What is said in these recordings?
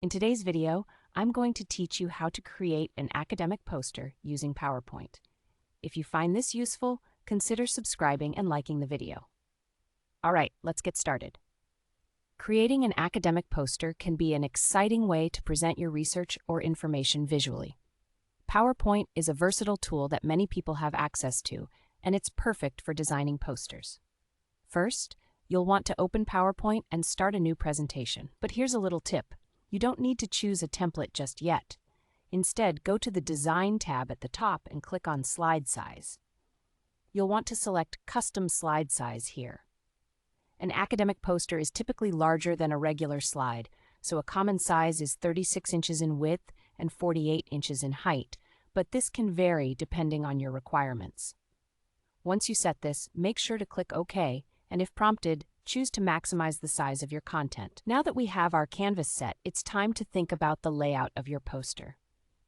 In today's video, I'm going to teach you how to create an academic poster using PowerPoint. If you find this useful, consider subscribing and liking the video. All right, let's get started. Creating an academic poster can be an exciting way to present your research or information visually. PowerPoint is a versatile tool that many people have access to, and it's perfect for designing posters. First, you'll want to open PowerPoint and start a new presentation. But here's a little tip. You don't need to choose a template just yet. Instead, go to the Design tab at the top and click on Slide Size. You'll want to select Custom Slide Size here. An academic poster is typically larger than a regular slide, so a common size is 36 inches in width and 48 inches in height, but this can vary depending on your requirements. Once you set this, make sure to click OK, and if prompted, choose to maximize the size of your content. Now that we have our canvas set, it's time to think about the layout of your poster.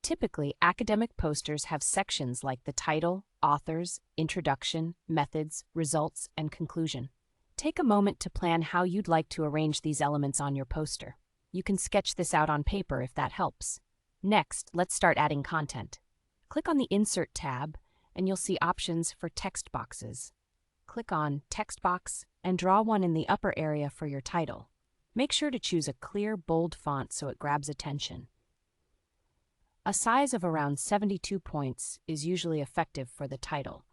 Typically, academic posters have sections like the title, authors, introduction, methods, results, and conclusion. Take a moment to plan how you'd like to arrange these elements on your poster. You can sketch this out on paper if that helps. Next, let's start adding content. Click on the Insert tab, and you'll see options for text boxes. Click on Text Box and draw one in the upper area for your title. Make sure to choose a clear, bold font so it grabs attention. A size of around 72 points is usually effective for the title.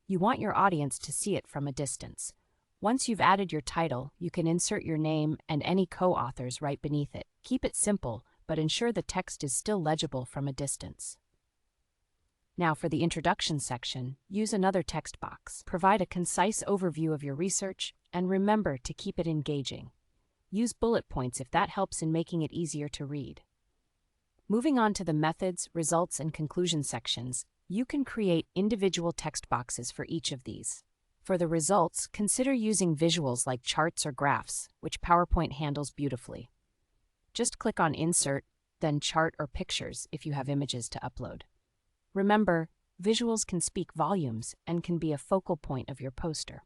You want your audience to see it from a distance. Once you've added your title, you can insert your name and any co-authors right beneath it. Keep it simple, but ensure the text is still legible from a distance. Now for the introduction section, use another text box. Provide a concise overview of your research, and remember to keep it engaging. Use bullet points if that helps in making it easier to read. Moving on to the methods, results, and conclusion sections, you can create individual text boxes for each of these. For the results, consider using visuals like charts or graphs, which PowerPoint handles beautifully. Just click on Insert, then Chart or Pictures if you have images to upload. Remember, visuals can speak volumes and can be a focal point of your poster.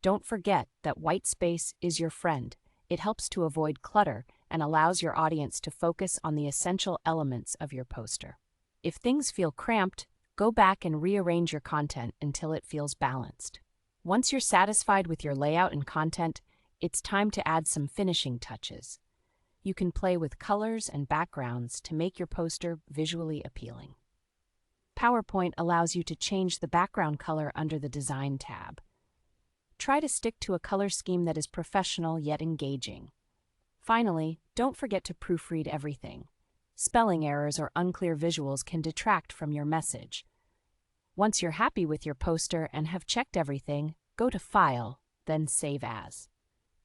Don't forget that white space is your friend. It helps to avoid clutter and allows your audience to focus on the essential elements of your poster. If things feel cramped, go back and rearrange your content until it feels balanced. Once you're satisfied with your layout and content, it's time to add some finishing touches. You can play with colors and backgrounds to make your poster visually appealing. PowerPoint allows you to change the background color under the Design tab. Try to stick to a color scheme that is professional yet engaging. Finally, don't forget to proofread everything. Spelling errors or unclear visuals can detract from your message. Once you're happy with your poster and have checked everything, go to File, then Save As.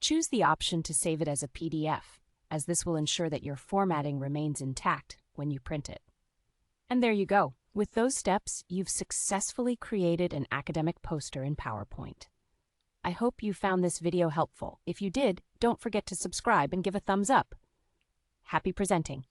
Choose the option to save it as a PDF, as this will ensure that your formatting remains intact when you print it. And there you go. With those steps, you've successfully created an academic poster in PowerPoint. I hope you found this video helpful. If you did, don't forget to subscribe and give a thumbs up. Happy presenting!